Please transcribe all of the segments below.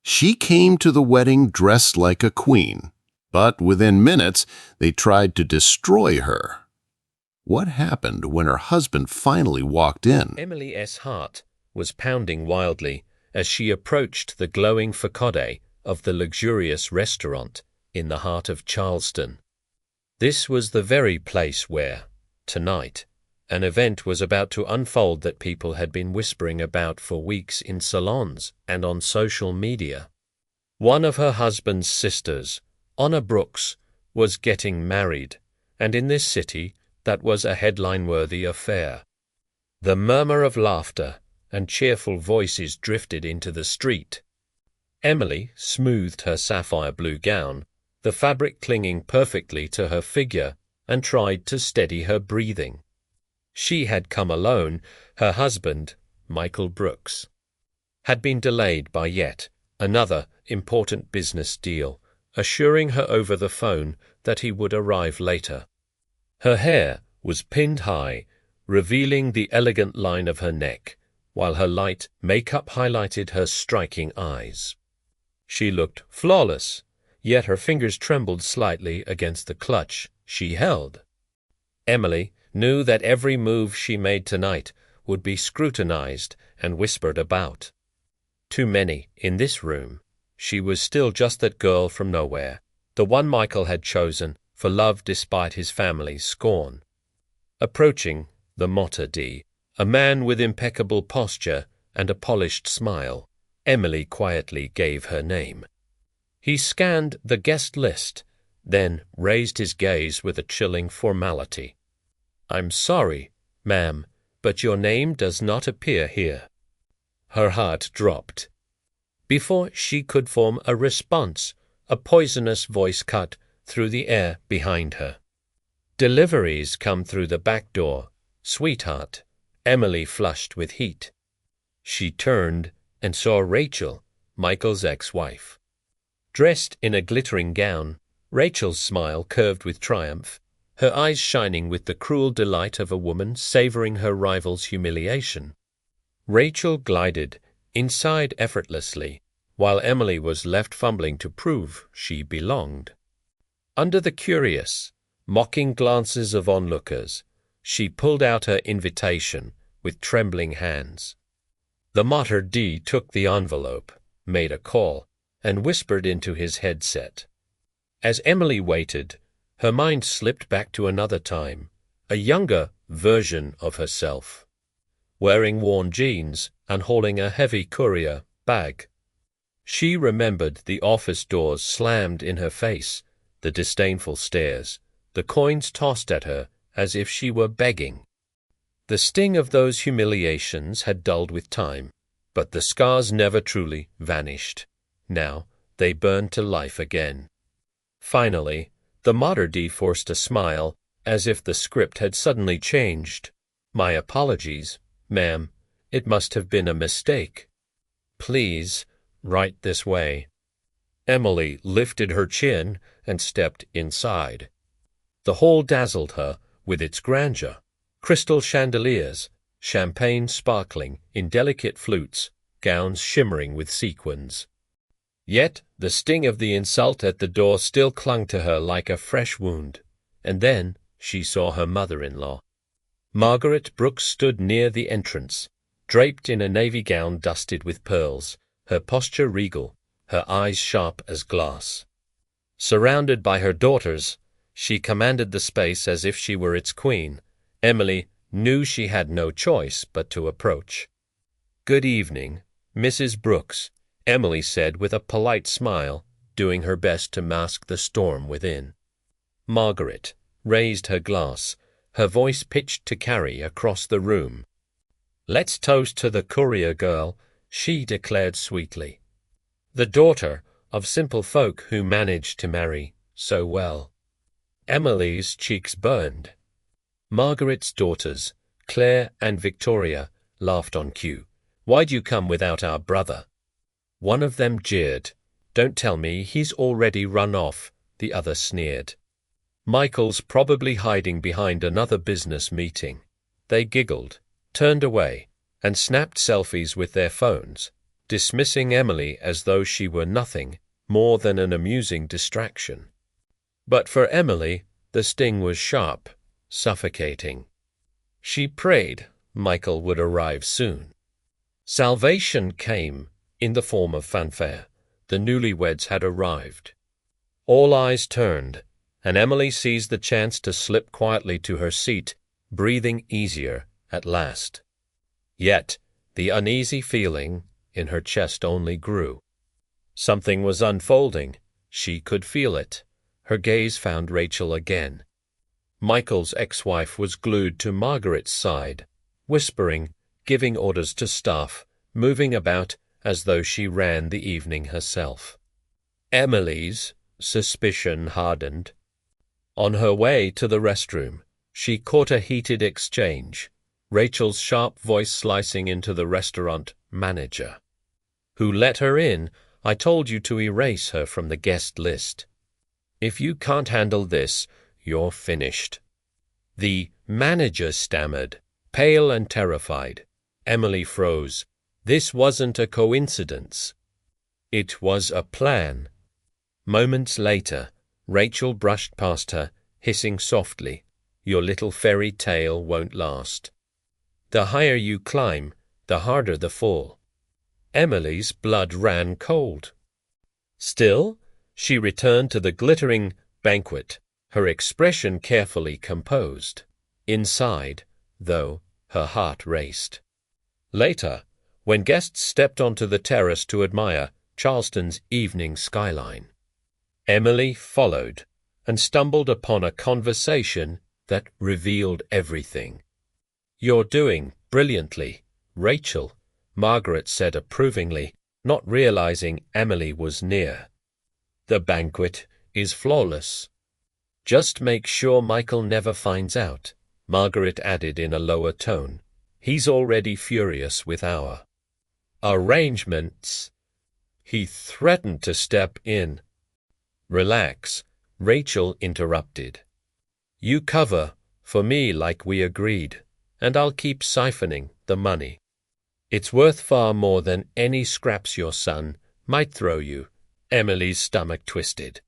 She came to the wedding dressed like a queen, but within minutes they tried to destroy her. What happened when her husband finally walked in? Emily's heart was pounding wildly as she approached the glowing facade of the luxurious restaurant in the heart of Charleston. This was the very place where, tonight, an event was about to unfold that people had been whispering about for weeks in salons and on social media. One of her husband's sisters, Honor Brooks, was getting married, and in this city that was a headline-worthy affair. The murmur of laughter and cheerful voices drifted into the street. Emily smoothed her sapphire-blue gown, the fabric clinging perfectly to her figure, and tried to steady her breathing. She had come alone. Her husband, Michael Brooks, had been delayed by yet another important business deal, assuring her over the phone that he would arrive later. Her hair was pinned high, revealing the elegant line of her neck, while her light makeup highlighted her striking eyes. She looked flawless, yet her fingers trembled slightly against the clutch she held. Emily knew that every move she made tonight would be scrutinized and whispered about. Too many in this room. She was still just that girl from nowhere, the one Michael had chosen for love despite his family's scorn. Approaching the maître d', a man with impeccable posture and a polished smile, Emily quietly gave her name. He scanned the guest list, then raised his gaze with a chilling formality. "I'm sorry, ma'am, but your name does not appear here." Her heart dropped. Before she could form a response, a poisonous voice cut through the air behind her. "Deliveries come through the back door, sweetheart." Emily flushed with heat. She turned and saw Rachel, Michael's ex-wife. Dressed in a glittering gown, Rachel's smile curved with triumph, her eyes shining with the cruel delight of a woman savoring her rival's humiliation. Rachel glided inside effortlessly, while Emily was left fumbling to prove she belonged. Under the curious, mocking glances of onlookers, she pulled out her invitation with trembling hands. The maître d' took the envelope, made a call, and whispered into his headset. As Emily waited, her mind slipped back to another time, a younger version of herself, wearing worn jeans and holding a heavy courier bag. She remembered the office doors slammed in her face, the disdainful stares, the coins tossed at her as if she were begging. The sting of those humiliations had dulled with time, but the scars never truly vanished. Now they burned to life again. Finally, the maître d' forced a smile, as if the script had suddenly changed. "My apologies, ma'am. It must have been a mistake. Please, right this way." Emily lifted her chin and stepped inside. The hall dazzled her with its grandeur. Crystal chandeliers, champagne sparkling in delicate flutes, gowns shimmering with sequins. Yet the sting of the insult at the door still clung to her like a fresh wound. And then she saw her mother-in-law. Margaret Brooks stood near the entrance, draped in a navy gown dusted with pearls, her posture regal, her eyes sharp as glass. Surrounded by her daughters, she commanded the space as if she were its queen. Emily knew she had no choice but to approach. "Good evening, Mrs. Brooks," Emily said with a polite smile, doing her best to mask the storm within. Margaret raised her glass, her voice pitched to carry across the room. "Let's toast to the courier girl," she declared sweetly. "The daughter of simple folk who managed to marry so well." Emily's cheeks burned. Margaret's daughters, Claire and Victoria, laughed on cue. "Why'd you come without our brother?" One of them jeered. "Don't tell me he's already run off," the other sneered. "Michael's probably hiding behind another business meeting." They giggled, turned away, and snapped selfies with their phones. dismissing Emily as though she were nothing more than an amusing distraction. But for Emily, the sting was sharp, suffocating. She prayed Michael would arrive soon. Salvation came in the form of fanfare. The newlyweds had arrived. All eyes turned, and Emily seized the chance to slip quietly to her seat, breathing easier at last. Yet the uneasy feeling in her chest only grew. Something was unfolding. She could feel it. Her gaze found Rachel again. Michael's ex-wife was glued to Margaret's side, whispering, giving orders to staff, moving about as though she ran the evening herself. Emily's suspicion hardened. On her way to the restroom, she caught a heated exchange, Rachel's sharp voice slicing into the restaurant manager. "Who let her in? I told you to erase her from the guest list. If you can't handle this, you're finished." The manager stammered, pale and terrified. Emily froze. This wasn't a coincidence. It was a plan. Moments later, Rachel brushed past her, hissing softly, "Your little fairy tale won't last. The higher you climb, the harder the fall." Emily's blood ran cold. Still, she returned to the glittering banquet, her expression carefully composed. Inside, though, her heart raced. Later, when guests stepped onto the terrace to admire Charleston's evening skyline, Emily followed and stumbled upon a conversation that revealed everything. "You're doing brilliantly, Rachel," Margaret said approvingly, not realizing Emily was near. "The banquet is flawless." "Just make sure Michael never finds out," Margaret added in a lower tone. "He's already furious with our arrangements. He threatened to step in." "Relax," Rachel interrupted. "You cover for me like we agreed, and I'll keep siphoning the money. It's worth far more than any scraps your son might throw you." Emily's stomach twisted.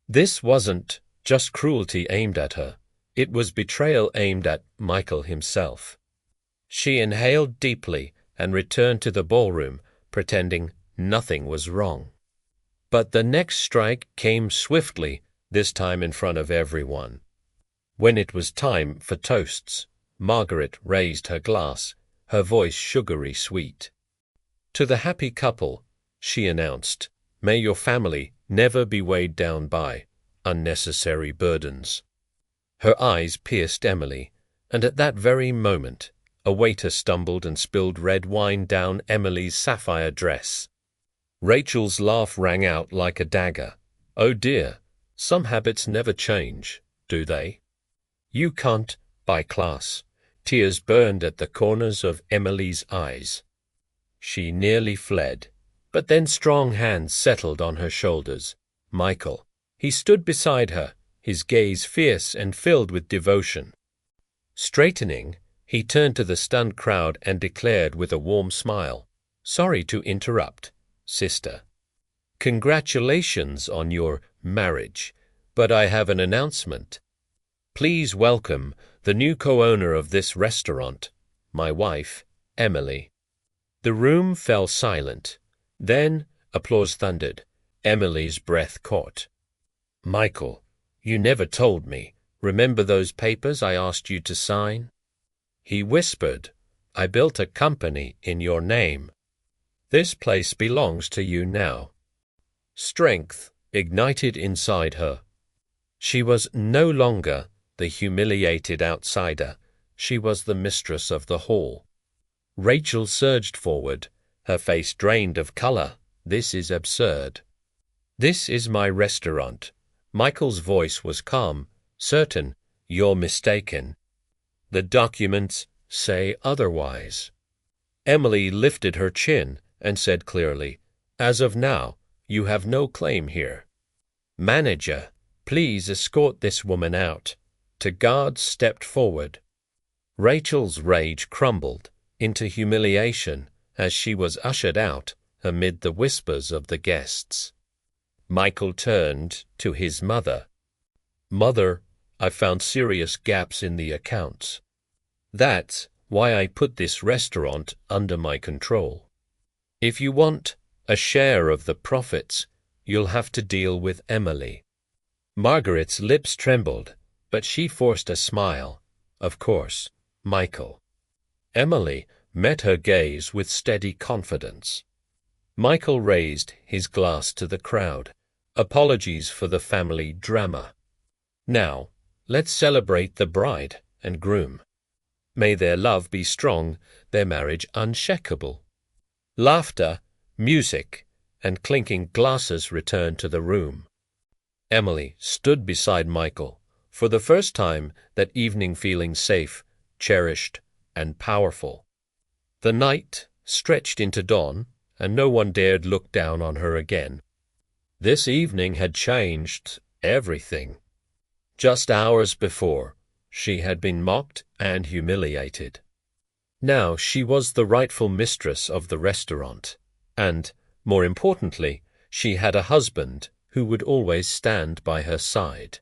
This wasn't just cruelty aimed at her. It was betrayal aimed at Michael himself. She inhaled deeply and returned to the ballroom, pretending nothing was wrong. But the next strike came swiftly, this time in front of everyone. When it was time for toasts, Margaret raised her glass, her voice sugary sweet. "To the happy couple," she announced, "may your family never be weighed down by unnecessary burdens." Her eyes pierced Emily, and at that very moment, a waiter stumbled and spilled red wine down Emily's sapphire dress. Rachel's laugh rang out like a dagger. "Oh dear, some habits never change, do they? You can't buy class." Tears burned at the corners of Emily's eyes. She nearly fled, but then strong hands settled on her shoulders. Michael. He stood beside her, his gaze fierce and filled with devotion. Straightening, he turned to the stunned crowd and declared with a warm smile, "Sorry to interrupt, sister. Congratulations on your marriage, but I have an announcement. Please welcome the new co-owner of this restaurant, my wife, Emily." The room fell silent. Then applause thundered. Emily's breath caught. "Michael, you never told me. Remember those papers I asked you to sign?" He whispered, "I built a company in your name. This place belongs to you now." Strength ignited inside her. She was no longer the humiliated outsider. She was the mistress of the hall. Rachel surged forward, her face drained of color. "This is absurd." "This is my restaurant." Michael's voice was calm, certain. "You're mistaken. The documents say otherwise." Emily lifted her chin and said clearly, "As of now, you have no claim here. Manager, please escort this woman out." The guards stepped forward. Rachel's rage crumbled into humiliation as she was ushered out amid the whispers of the guests. Michael turned to his mother. "Mother, I found serious gaps in the accounts. That's why I put this restaurant under my control. If you want a share of the profits, you'll have to deal with Emily." Margaret's lips trembled, but she forced a smile. Of course, Michael. Emily met her gaze with steady confidence. Michael raised his glass to the crowd. "Apologies for the family drama. Now, let's celebrate the bride and groom. May their love be strong, their marriage unshakable." Laughter, music, and clinking glasses returned to the room. Emily stood beside Michael, for the first time that evening feeling safe, cherished, and powerful. The night stretched into dawn, and no one dared look down on her again. This evening had changed everything. Just hours before, she had been mocked and humiliated. Now she was the rightful mistress of the restaurant, and, more importantly, she had a husband who would always stand by her side.